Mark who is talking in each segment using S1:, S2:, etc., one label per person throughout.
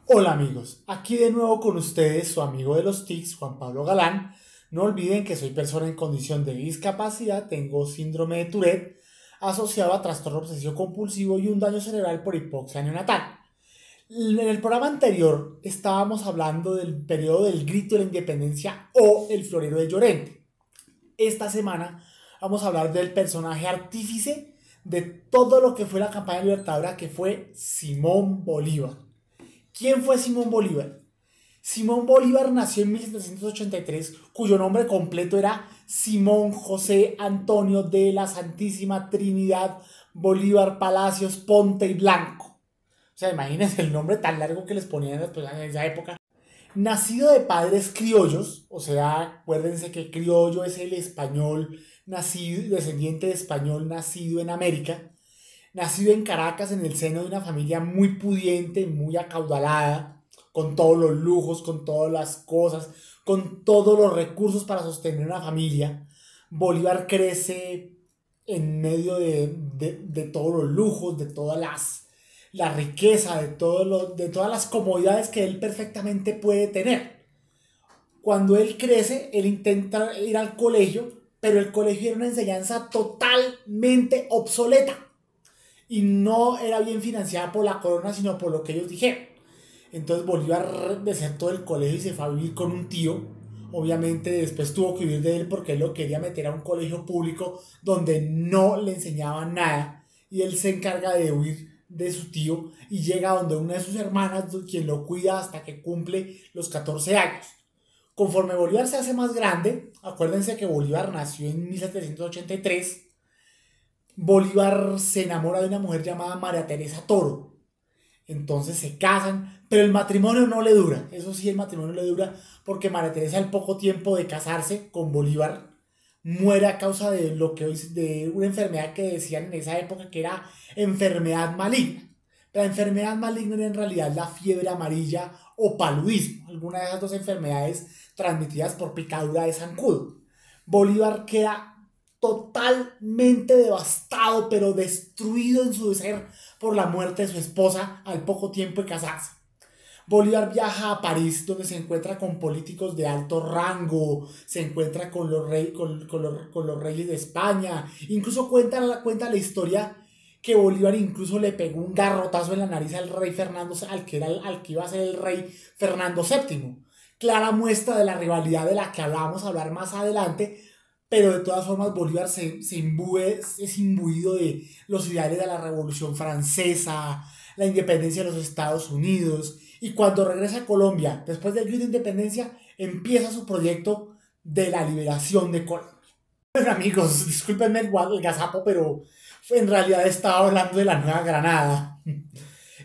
S1: Hola amigos, aquí de nuevo con ustedes su amigo de los TICs, Juan Pablo Galán. No olviden que soy persona en condición de discapacidad, tengo síndrome de Tourette asociado a trastorno obsesivo compulsivo y un daño cerebral por hipoxia neonatal. En el programa anterior estábamos hablando del periodo del grito de la independencia o el florero de Llorente. Esta semana vamos a hablar del personaje artífice de todo lo que fue la campaña libertadora, que fue Simón Bolívar. ¿Quién fue Simón Bolívar? Simón Bolívar nació en 1783, cuyo nombre completo era Simón José Antonio de la Santísima Trinidad Bolívar Palacios Ponte y Blanco. O sea, imagínense el nombre tan largo que les ponían a las personas en esa época. Nacido de padres criollos, o sea, acuérdense que criollo es el español nacido, descendiente de español nacido en América, nacido en Caracas en el seno de una familia muy pudiente, muy acaudalada, con todos los lujos, con todas las cosas, con todos los recursos para sostener una familia. Bolívar crece en medio de todos los lujos, de todas la riqueza, de todas las comodidades que él perfectamente puede tener. Cuando él crece, él intenta ir al colegio, pero el colegio era una enseñanza totalmente obsoleta y no era bien financiada por la corona, sino por lo que ellos dijeron. Entonces Bolívar desertó del colegio y se fue a vivir con un tío. Obviamente después tuvo que vivir de él porque él lo quería meter a un colegio público donde no le enseñaban nada. Y él se encarga de huir de su tío y llega donde una de sus hermanas, quien lo cuida hasta que cumple los 14 años. Conforme Bolívar se hace más grande, acuérdense que Bolívar nació en 1783. Bolívar se enamora de una mujer llamada María Teresa Toro. Entonces se casan, pero el matrimonio no le dura. Eso sí, el matrimonio le dura porque María Teresa, al poco tiempo de casarse con Bolívar, muere a causa de lo que hoy de una enfermedad que decían en esa época que era enfermedad maligna. La enfermedad maligna era en realidad la fiebre amarilla o paludismo, alguna de esas dos enfermedades transmitidas por picadura de zancudo. Bolívar queda totalmente devastado, pero destruido en su ser por la muerte de su esposa al poco tiempo de casarse. Bolívar viaja a París, donde se encuentra con políticos de alto rango, se encuentra con con los reyes de España, incluso cuenta la historia que Bolívar incluso le pegó un garrotazo en la nariz al rey Fernando, al que iba a ser el rey Fernando VII. Clara muestra de la rivalidad de la que hablábamos a hablar más adelante, pero de todas formas Bolívar es imbuido de los ideales de la Revolución Francesa, la independencia de los Estados Unidos, y cuando regresa a Colombia, después del grito de independencia, empieza su proyecto de la liberación de Colombia. Bueno amigos, discúlpenme el gazapo, pero en realidad estaba hablando de la Nueva Granada.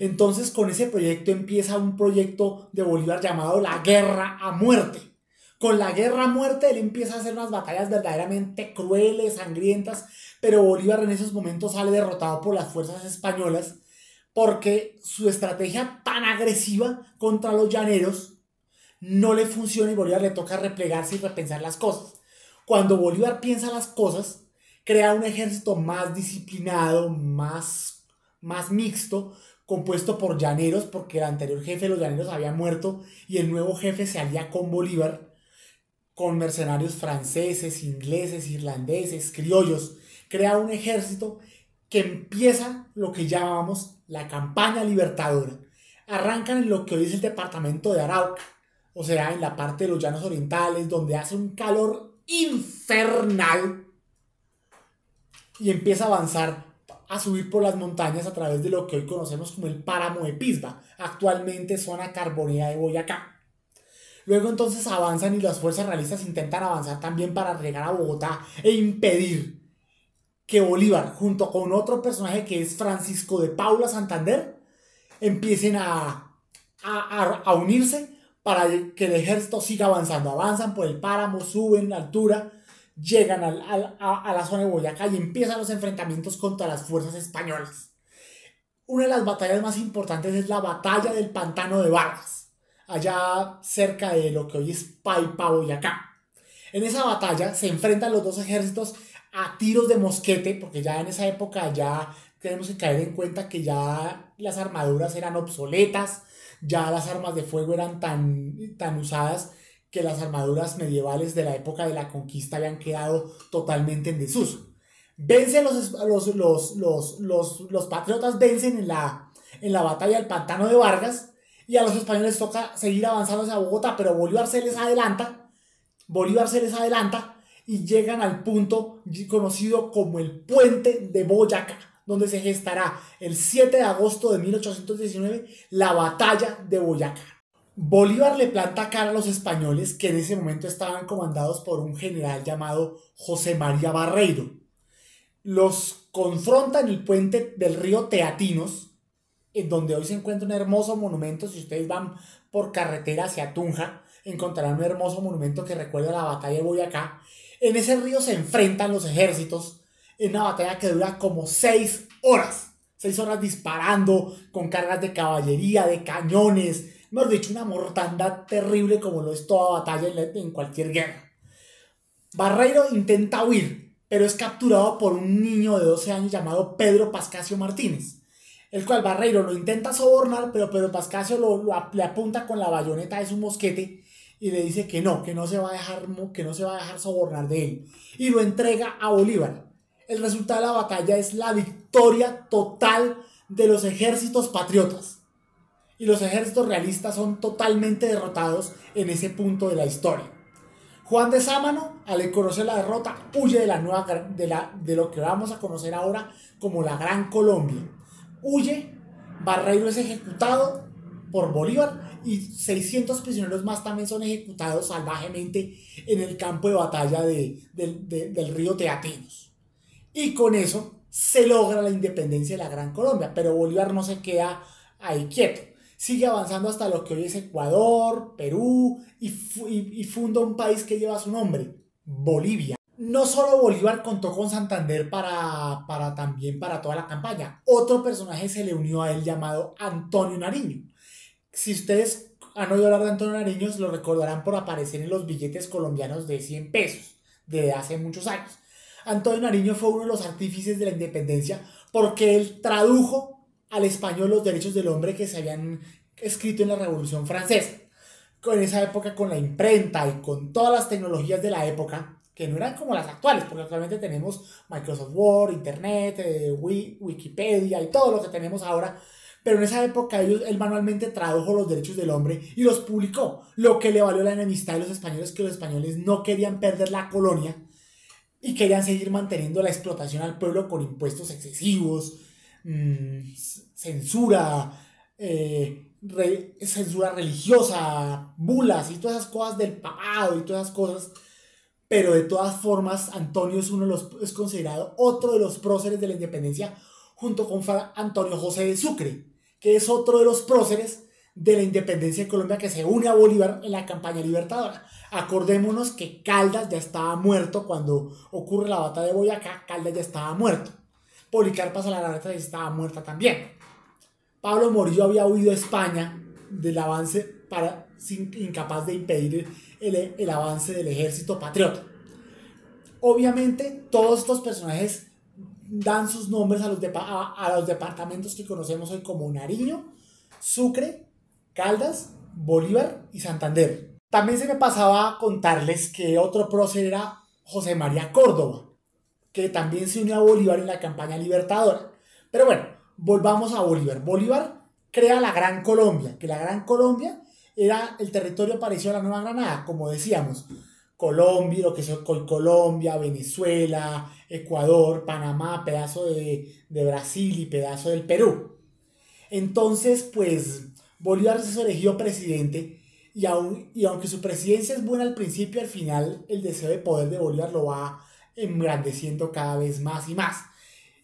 S1: Entonces con ese proyecto empieza un proyecto de Bolívar llamado la Guerra a Muerte. Con la Guerra a Muerte él empieza a hacer unas batallas verdaderamente crueles, sangrientas, pero Bolívar en esos momentos sale derrotado por las fuerzas españolas porque su estrategia tan agresiva contra los llaneros no le funciona y Bolívar le toca replegarse y repensar las cosas. Cuando Bolívar piensa las cosas, crea un ejército más disciplinado, más mixto, compuesto por llaneros, porque el anterior jefe de los llaneros había muerto y el nuevo jefe se alía con Bolívar, con mercenarios franceses, ingleses, irlandeses, criollos. Crea un ejército que empieza lo que llamamos la campaña libertadora. Arrancan en lo que hoy es el departamento de Arauca, o sea, en la parte de los llanos orientales, donde hace un calor infernal y empieza a avanzar, a subir por las montañas a través de lo que hoy conocemos como el páramo de Pisba, actualmente zona carbonera de Boyacá. Luego entonces avanzan y las fuerzas realistas intentan avanzar también para llegar a Bogotá e impedir que Bolívar, junto con otro personaje que es Francisco de Paula Santander, empiecen a unirse para que el ejército siga avanzando. Avanzan por el páramo, suben la altura, llegan a la zona de Boyacá y empiezan los enfrentamientos contra las fuerzas españolas. Una de las batallas más importantes es la batalla del Pantano de Vargas, allá cerca de lo que hoy es Paipa, Boyacá. En esa batalla se enfrentan los dos ejércitos a tiros de mosquete, porque ya en esa época ya tenemos que caer en cuenta que ya las armaduras eran obsoletas, ya las armas de fuego eran tan usadas que las armaduras medievales de la época de la conquista habían quedado totalmente en desuso. Vencen los patriotas vencen en la batalla del Pantano de Vargas y a los españoles toca seguir avanzando hacia Bogotá, pero Bolívar se les adelanta y llegan al punto conocido como el Puente de Boyacá, donde se gestará el 7 de agosto de 1819 la batalla de Boyacá. Bolívar le planta cara a los españoles, que en ese momento estaban comandados por un general llamado José María Barreiro. Los confronta en el puente del río Teatinos, en donde hoy se encuentra un hermoso monumento. Si ustedes van por carretera hacia Tunja, encontrarán un hermoso monumento que recuerda la batalla de Boyacá. En ese río se enfrentan los ejércitos en una batalla que dura como 6 horas. 6 horas disparando con cargas de caballería, de cañones. Mejor dicho, una mortandad terrible como lo es toda batalla en cualquier guerra. Barreiro intenta huir, pero es capturado por un niño de 12 años llamado Pedro Pascasio Martínez, el cual Barreiro lo intenta sobornar, pero Pedro Pascasio le apunta con la bayoneta de su mosquete y le dice que no se va a dejar sobornar de él, y lo entrega a Bolívar. El resultado de la batalla es la victoria total de los ejércitos patriotas, y los ejércitos realistas son totalmente derrotados en ese punto de la historia. Juan de Sámano, al conocer la derrota, huye de lo que vamos a conocer ahora como la Gran Colombia. Huye, Barreiro es ejecutado por Bolívar y 600 prisioneros más también son ejecutados salvajemente en el campo de batalla del río Teatinos. Y con eso se logra la independencia de la Gran Colombia, pero Bolívar no se queda ahí quieto. Sigue avanzando hasta lo que hoy es Ecuador, Perú, y funda un país que lleva su nombre, Bolivia. No solo Bolívar contó con Santander también para toda la campaña. Otro personaje se le unió a él llamado Antonio Nariño. Si ustedes han oído hablar de Antonio Nariño, lo recordarán por aparecer en los billetes colombianos de 100 pesos de hace muchos años. Antonio Nariño fue uno de los artífices de la independencia porque él tradujo al español los derechos del hombre que se habían escrito en la Revolución Francesa. En esa época, con la imprenta y con todas las tecnologías de la época, que no eran como las actuales, porque actualmente tenemos Microsoft Word, Internet, Wikipedia y todo lo que tenemos ahora, pero en esa época él manualmente tradujo los derechos del hombre y los publicó, lo que le valió la enemistad de los españoles, que los españoles no querían perder la colonia y querían seguir manteniendo la explotación al pueblo con impuestos excesivos, censura, censura religiosa, bulas y todas esas cosas del papado y todas esas cosas. Pero de todas formas, Antonio es considerado otro de los próceres de la independencia, junto con Antonio José de Sucre, que es otro de los próceres de la independencia de Colombia, que se une a Bolívar en la campaña libertadora. Acordémonos que Caldas ya estaba muerto cuando ocurre la batalla de Boyacá. Caldas ya estaba muerto. Policarpa Salamanca estaba muerta también. Pablo Morillo había huido a España del avance incapaz de impedir el avance del ejército patriota. Obviamente, todos estos personajes dan sus nombres a los departamentos que conocemos hoy como Nariño, Sucre, Caldas, Bolívar y Santander. También se me pasaba a contarles que otro prócer era José María Córdoba, que también se unió a Bolívar en la campaña libertadora. Pero bueno, volvamos a Bolívar. Bolívar crea la Gran Colombia, que la Gran Colombia era el territorio parecido a la Nueva Granada, como decíamos. Colombia, lo que es hoy Colombia, Venezuela, Ecuador, Panamá, pedazo de Brasil y pedazo del Perú. Entonces, pues, Bolívar se elegido presidente y aunque su presidencia es buena al principio, al final el deseo de poder de Bolívar lo va engrandeciendo cada vez más y más.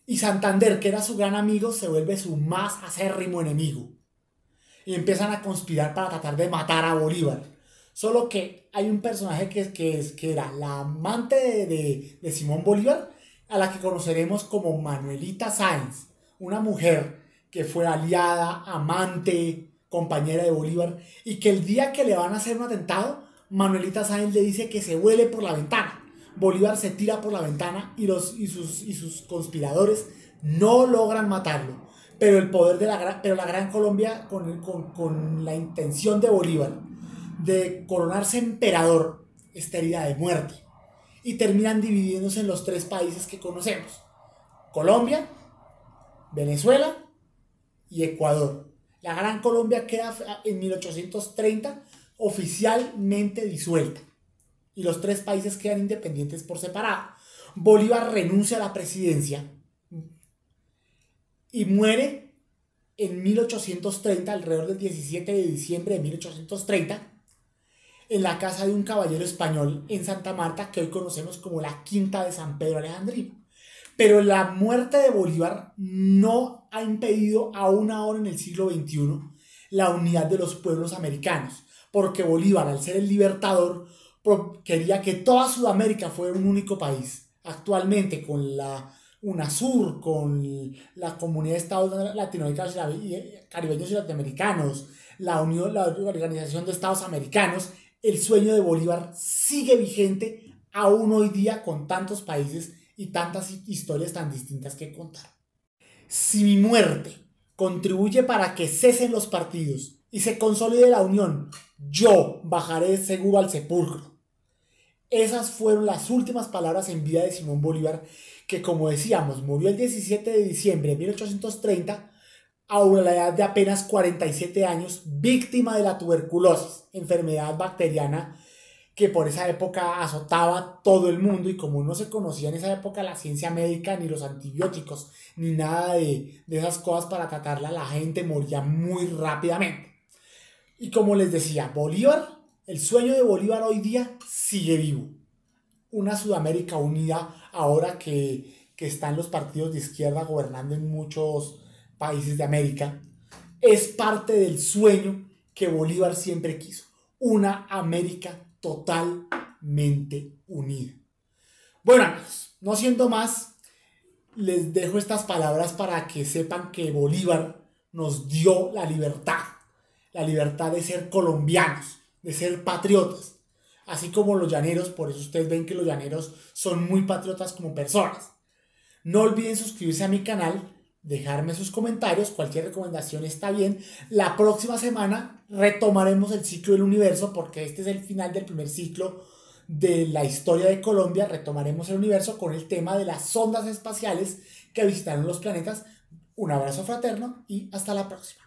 S1: Y Santander, que era su gran amigo, se vuelve su más acérrimo enemigo. Y empiezan a conspirar para tratar de matar a Bolívar. Solo que hay un personaje que era la amante de Simón Bolívar, a la que conoceremos como Manuelita Sáenz, una mujer que fue aliada, amante, compañera de Bolívar, y que el día que le van a hacer un atentado, Manuelita Sáenz le dice que se vuele por la ventana. Bolívar se tira por la ventana y sus conspiradores no logran matarlo. pero el poder de pero la Gran Colombia con la intención de Bolívar de coronarse emperador esta herida de muerte y terminan dividiéndose en los tres países que conocemos: Colombia, Venezuela y Ecuador. La Gran Colombia queda en 1830 oficialmente disuelta y los tres países quedan independientes por separado. Bolívar renuncia a la presidencia y muere en 1830, alrededor del 17 de diciembre de 1830, en la casa de un caballero español en Santa Marta, que hoy conocemos como la Quinta de San Pedro Alejandrino. Pero la muerte de Bolívar no ha impedido aún ahora en el siglo XXI la unidad de los pueblos americanos, porque Bolívar, al ser el libertador, quería que toda Sudamérica fuera un único país. Actualmente, con la UNASUR, con la Comunidad de Estados Latinoamericanos y Caribeños y Latinoamericanos, la Organización de Estados Americanos, el sueño de Bolívar sigue vigente aún hoy día con tantos países y tantas historias tan distintas que contar. Si mi muerte contribuye para que cesen los partidos y se consolide la unión, yo bajaré seguro al sepulcro. Esas fueron las últimas palabras en vida de Simón Bolívar, que, como decíamos, murió el 17 de diciembre de 1830 a la edad de apenas 47 años, víctima de la tuberculosis, enfermedad bacteriana que por esa época azotaba todo el mundo, y como no se conocía en esa época la ciencia médica, ni los antibióticos, ni nada de esas cosas para tratarla, la gente moría muy rápidamente. Y como les decía, Bolívar, el sueño de Bolívar hoy día sigue vivo. Una Sudamérica unida ahora que están los partidos de izquierda gobernando en muchos países de América, es parte del sueño que Bolívar siempre quiso. Una América totalmente unida. Bueno, amigos, no siendo más, les dejo estas palabras para que sepan que Bolívar nos dio la libertad de ser colombianos, de ser patriotas, así como los llaneros. Por eso ustedes ven que los llaneros son muy patriotas como personas. No olviden suscribirse a mi canal, dejarme sus comentarios, cualquier recomendación está bien. La próxima semana retomaremos el ciclo del universo, porque este es el final del primer ciclo de la historia de Colombia. Retomaremos el universo con el tema de las sondas espaciales que visitaron los planetas. Un abrazo fraterno y hasta la próxima.